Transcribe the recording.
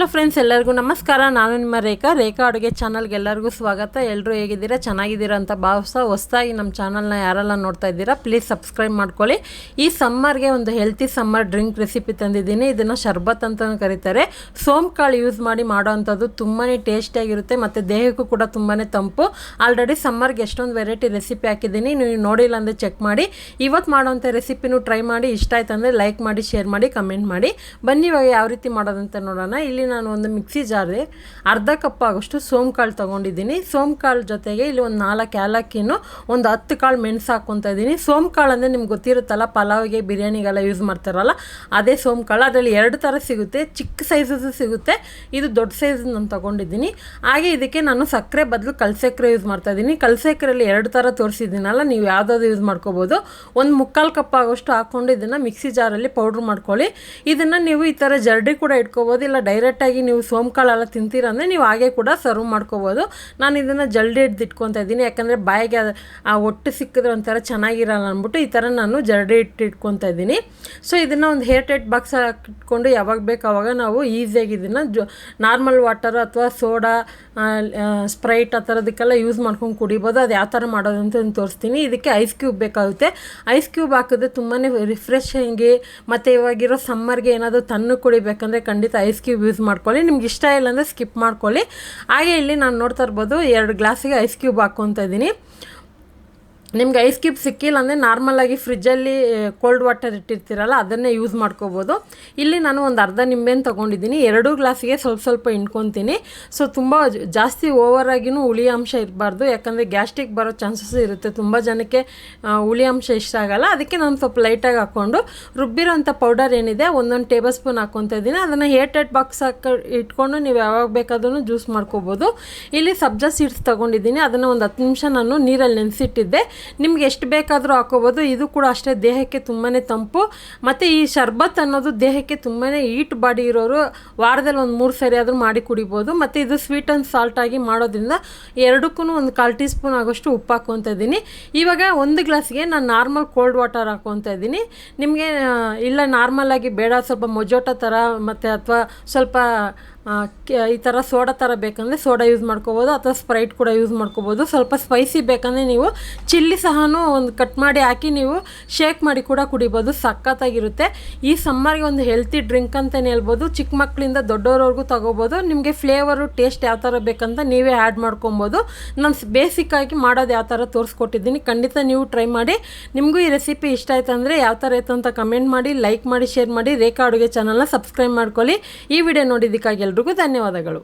Hello friends, ಎಲ್ಲರಿಗೂ ನಮಸ್ಕಾರ. ನಾನು ನಿಮ್ಮ ರೇಖಾ ಅಡುಗೆ ಚಾನಲ್ಗೆ ಎಲ್ಲರಿಗೂ ಸ್ವಾಗತ. ಎಲ್ಲರೂ ಹೇಗಿದ್ದೀರಾ? ಚೆನ್ನಾಗಿದ್ದೀರಾ ಅಂತ ಭಾವಿಸ್ತಾ ಹೊಸದಾಗಿ ನಮ್ಮ ಚಾನಲ್ನ ಯಾರೆಲ್ಲ ನೋಡ್ತಾ ಇದ್ದೀರಾ ಪ್ಲೀಸ್ ಸಬ್ಸ್ಕ್ರೈಬ್ ಮಾಡ್ಕೊಳ್ಳಿ. ಈ ಸಮ್ಮರ್ಗೆ ಒಂದು ಹೆಲ್ತಿ ಸಮ್ಮರ್ ಡ್ರಿಂಕ್ ರೆಸಿಪಿ ತಂದಿದ್ದೀನಿ. ಇದನ್ನು ಶರ್ಬತ್ ಅಂತಲೂ ಕರೀತಾರೆ. ಸೋಂಕಾಳು ಯೂಸ್ ಮಾಡಿ ಮಾಡೋವಂಥದ್ದು ತುಂಬಾ ಟೇಸ್ಟಿಯಾಗಿರುತ್ತೆ ಮತ್ತು ದೇಹಕ್ಕೂ ಕೂಡ ತುಂಬಾ ತಂಪು. ಆಲ್ರೆಡಿ ಸಮ್ಮರ್ಗೆ ಎಷ್ಟೊಂದು ವೆರೈಟಿ ರೆಸಿಪಿ ಹಾಕಿದ್ದೀನಿ, ನೀವು ನೋಡಿಲ್ಲ ಅಂದರೆ ಚೆಕ್ ಮಾಡಿ. ಇವತ್ತು ಮಾಡೋವಂಥ ರೆಸಿಪಿನೂ ಟ್ರೈ ಮಾಡಿ. ಇಷ್ಟ ಆಯ್ತು ಅಂದರೆ ಲೈಕ್ ಮಾಡಿ, ಶೇರ್ ಮಾಡಿ, ಕಮೆಂಟ್ ಮಾಡಿ. ಬನ್ನಿ ಇವಾಗ ಯಾವ ರೀತಿ ಮಾಡೋದಂತ ನೋಡೋಣ. ಇಲ್ಲಿ ನಾನು ಒಂದು ಮಿಕ್ಸಿ ಜಾರ್ಗೆ ಅರ್ಧ ಕಪ್ ಆಗೋಷ್ಟು ಸೋಂಕಾಳು ತೊಗೊಂಡಿದ್ದೀನಿ. ಸೋಂಕಾಳು ಜೊತೆಗೆ ಇಲ್ಲಿ ಒಂದು 4 ಏಲಕ್ಕಿನೂ ಒಂದು 10 ಕಾಳು ಮೆಣಸು ಹಾಕ್ಕೊತಾ ಇದ್ದೀನಿ. ಸೋಂಕಾಳು ಅಂದರೆ ನಿಮ್ಗೆ ಗೊತ್ತಿರುತ್ತಲ್ಲ, ಪಲಾವಿಗೆ ಬಿರಿಯಾನಿಗೆಲ್ಲ ಯೂಸ್ ಮಾಡ್ತಾರಲ್ಲ ಅದೇ ಸೋಂಕಾಳು. ಅದರಲ್ಲಿ 2 ಥರ ಸಿಗುತ್ತೆ, ಚಿಕ್ಕ ಸೈಜು ಸಿಗುತ್ತೆ, ಇದು ದೊಡ್ಡ ಸೈಜ್ ನಾನು ತೊಗೊಂಡಿದ್ದೀನಿ. ಹಾಗೆ ಇದಕ್ಕೆ ನಾನು ಸಕ್ಕರೆ ಬದಲು ಕಲ್ಸಕ್ಕರೆ ಯೂಸ್ ಮಾಡ್ತಾಯಿದ್ದೀನಿ. ಕಲ್ಸಕ್ಕರೆಯಲ್ಲಿ 2 ಥರ ತೋರಿಸಿದ್ದೀನಲ್ಲ, ನೀವು ಯಾವುದಾದ್ರು ಯೂಸ್ ಮಾಡ್ಕೋಬೋದು. ಒಂದು 3/4 ಕಪ್ ಆಗೋಷ್ಟು ಹಾಕ್ಕೊಂಡು ಇದನ್ನು ಮಿಕ್ಸಿ ಜಾರಲ್ಲಿ ಪೌಡ್ರ್ ಮಾಡ್ಕೊಳ್ಳಿ. ಇದನ್ನು ನೀವು ಈ ಥರ ಜರಡಿ ಕೂಡ ಇಟ್ಕೋಬೋದು, ಇಲ್ಲ ಡೈರೆಕ್ಟಾಗಿ ನೀವು ಸೋಂಕಾಳೆಲ್ಲ ತಿಂತೀರ ಅಂದರೆ ನೀವು ಹಾಗೆ ಕೂಡ ಸರ್ವ್ ಮಾಡ್ಕೋಬೋದು. ನಾನು ಇದನ್ನು ಜಲ್ದಿ ಇಟ್ಕೊತಾ ಇದ್ದೀನಿ, ಯಾಕಂದರೆ ಬಾಯಿಗೆ ಆ ಒಟ್ಟು ಸಿಕ್ಕಿದ್ರೆ ಒಂಥರ ಚೆನ್ನಾಗಿರಲ್ಲ ಅಂದ್ಬಿಟ್ಟು ಈ ಥರ ನಾನು ಜರಡಿ ಇಟ್ಕೊತಾ ಇದ್ದೀನಿ. ಸೊ ಇದನ್ನು ಒಂದು ಹೇರ್ ಟೈಟ್ ಬಾಕ್ಸ್ ಇಟ್ಕೊಂಡು ಯಾವಾಗ ಬೇಕು ಆವಾಗ ನಾವು ಈಸಿಯಾಗಿ ಇದನ್ನು ನಾರ್ಮಲ್ ವಾಟರ್ ಅಥವಾ ಸೋಡಾ, ಸ್ಪ್ರೈಟ್ ಆ ಥರದಕ್ಕೆಲ್ಲ ಯೂಸ್ ಮಾಡ್ಕೊಂಡು ಕುಡಿಬೋದು. ಅದು ಯಾವ ಥರ ಮಾಡೋದು ಅಂತ ತೋರಿಸ್ತೀನಿ. ಇದಕ್ಕೆ ಐಸ್ ಕ್ಯೂಬ್ ಬೇಕಾಗುತ್ತೆ. ಐಸ್ ಕ್ಯೂಬ್ ಹಾಕಿದ್ರೆ ತುಂಬಾ ರಿಫ್ರೆಶಿಂಗಿ, ಮತ್ತು ಇವಾಗಿರೋ ಸಮ್ಮರ್ಗೆ ಏನಾದರೂ ತಣ್ಣಗೆ ಕುಡಿಬೇಕಂದ್ರೆ ಖಂಡಿತ ಐಸ್ ಕ್ಯೂಬ್ ಯೂಸ್ ಮಾಡ್ಕೊಳ್ಳಿ. ನಿಮ್ಗೆ ಇಷ್ಟ ಇಲ್ಲ ಅಂದರೆ ಸ್ಕಿಪ್ ಮಾಡ್ಕೊಳ್ಳಿ. ಹಾಗೆ ಇಲ್ಲಿ ನಾನು ನೋಡ್ತಾ ಇರ್ಬೋದು 2 ಗ್ಲಾಸಿಗೆ ಐಸ್ ಕ್ಯೂಬ್ ಹಾಕ್ಕೊತಾ ಇದ್ದೀನಿ. ನಿಮ್ಗೆ ಐಸ್ ಕ್ಯೂಬ್ ಸಿಕ್ಕಿಲ್ಲ ಅಂದರೆ ನಾರ್ಮಲಾಗಿ ಫ್ರಿಜ್ಜಲ್ಲಿ ಕೋಲ್ಡ್ ವಾಟರ್ ಇಟ್ಟಿರ್ತೀರಲ್ಲ ಅದನ್ನೇ ಯೂಸ್ ಮಾಡ್ಕೋಬೋದು. ಇಲ್ಲಿ ನಾನು ಒಂದು ಅರ್ಧ ನಿಂಬೆಹಣ್ಣು ತೊಗೊಂಡಿದ್ದೀನಿ. 2 ಗ್ಲಾಸಿಗೆ ಸ್ವಲ್ಪ ಹಿಂಡ್ಕೊತೀನಿ. ಸೊ ತುಂಬ ಜಾಸ್ತಿ ಓವರಾಗಿನೂ ಹುಳಿ ಅಂಶ ಇರಬಾರ್ದು, ಯಾಕಂದರೆ ಗ್ಯಾಸ್ಟ್ರಿಕ್ ಬರೋ ಚಾನ್ಸಸ್ ಇರುತ್ತೆ. ತುಂಬ ಜನಕ್ಕೆ ಹುಳಿ ಅಂಶ ಇಷ್ಟ ಆಗಲ್ಲ, ಅದಕ್ಕೆ ನಾನು ಸ್ವಲ್ಪ ಲೈಟಾಗಿ ಹಾಕ್ಕೊಂಡು ರುಬ್ಬಿರೋಂಥ ಪೌಡರ್ ಏನಿದೆ 1 ಟೇಬಲ್ ಸ್ಪೂನ್ ಹಾಕ್ಕೊತಾ ಇದ್ದೀನಿ. ಅದನ್ನು ಹೇರ್ ಟೈಟ್ ಬಾಕ್ಸ್ ಇಟ್ಕೊಂಡು ನೀವು ಯಾವಾಗ ಬೇಕಾದ್ರೂ ಜ್ಯೂಸ್ ಮಾಡ್ಕೋಬೋದು. ಇಲ್ಲಿ ಸಬ್ಜಾ ಸೀಡ್ಸ್ ತೊಗೊಂಡಿದ್ದೀನಿ, ಅದನ್ನು ಒಂದು 10 ನಿಮಿಷ ನಾನು ನೀರಲ್ಲಿ ನೆನೆಸಿಟ್ಟಿದ್ದೆ. ನಿಮ್ಗೆ ಎಷ್ಟು ಬೇಕಾದರೂ ಹಾಕೋಬೋದು. ಇದು ಕೂಡ ಅಷ್ಟೇ ದೇಹಕ್ಕೆ ತುಂಬಾ ತಂಪು. ಮತ್ತು ಈ ಶರ್ಬತ್ ಅನ್ನೋದು ದೇಹಕ್ಕೆ ತುಂಬಾ ಹೀಟ್ ಬಾಡಿ ಇರೋರು ವಾರದಲ್ಲಿ ಒಂದು 3 ಸರಿ ಆದರೂ ಮಾಡಿ ಕುಡಿಬೋದು. ಮತ್ತು ಇದು ಸ್ವೀಟ್ ಆ್ಯಂಡ್ ಸಾಲ್ಟ್ ಆಗಿ ಮಾಡೋದ್ರಿಂದ 2ಕ್ಕೂ ಒಂದು 1/4 ಟೀ ಸ್ಪೂನ್ ಆಗೋಷ್ಟು ಉಪ್ಪು ಹಾಕ್ಕೊತಾ ಇದ್ದೀನಿ. ಇವಾಗ 1 ಗ್ಲಾಸ್ಗೆ ನಾನು ನಾರ್ಮಲ್ ಕೋಲ್ಡ್ ವಾಟರ್ ಹಾಕ್ಕೊತಾ ಇದ್ದೀನಿ. ನಿಮಗೆ ಇಲ್ಲ ನಾರ್ಮಲಾಗಿ ಬೇಡ, ಸ್ವಲ್ಪ ಮೊಜೋಟೋ ಥರ ಮತ್ತು ಅಥವಾ ಸ್ವಲ್ಪ ಈ ಥರ ಸೋಡಾ ಥರ ಬೇಕಂದರೆ ಸೋಡಾ ಯೂಸ್ ಮಾಡ್ಕೋಬೋದು, ಅಥವಾ ಸ್ಪ್ರೈಟ್ ಕೂಡ ಯೂಸ್ ಮಾಡ್ಕೋಬೋದು. ಸ್ವಲ್ಪ ಸ್ಪೈಸಿ ಬೇಕಂದರೆ ನೀವು ಚಿಲ್ಲಿ ಸಹನೂ ಒಂದು ಕಟ್ ಮಾಡಿ ಹಾಕಿ ನೀವು ಶೇಕ್ ಮಾಡಿ ಕೂಡ ಕುಡಿಬೋದು, ಸಖತ್ತಾಗಿರುತ್ತೆ. ಈ ಸಮ್ಮರ್ಗೆ ಒಂದು ಹೆಲ್ತಿ ಡ್ರಿಂಕ್ ಅಂತಲೇ ಹೇಳ್ಬೋದು. ಚಿಕ್ಕ ಮಕ್ಕಳಿಂದ ದೊಡ್ಡವ್ರವ್ರಿಗೂ ತೊಗೋಬೋದು. ನಿಮಗೆ ಫ್ಲೇವರು ಟೇಸ್ಟ್ ಯಾವ ಥರ ಬೇಕಂತ ನೀವೇ ಆ್ಯಡ್ ಮಾಡ್ಕೊಬೋದು. ನಾನು ಬೇಸಿಕ್ಕಾಗಿ ಮಾಡೋದು ಯಾವ ಥರ ತೋರಿಸ್ಕೊಟ್ಟಿದ್ದೀನಿ, ಖಂಡಿತ ನೀವು ಟ್ರೈ ಮಾಡಿ. ನಿಮಗೂ ಈ ರೆಸಿಪಿ ಇಷ್ಟ ಆಯ್ತು ಅಂದರೆ ಯಾವ ಥರ ಆಯಿತು ಅಂತ ಕಮೆಂಟ್ ಮಾಡಿ, ಲೈಕ್ ಮಾಡಿ, ಶೇರ್ ಮಾಡಿ. ರೇಖಾ ಅಡುಗೆ ಚಾನಲ್ನ ಸಬ್ಸ್ಕ್ರೈಬ್ ಮಾಡ್ಕೊಳ್ಳಿ. ಈ ವಿಡಿಯೋ ನೋಡಿದ್ದಕ್ಕಾಗಿ ಎಲ್ರಿಗೂ ಧನ್ಯವಾದಗಳು.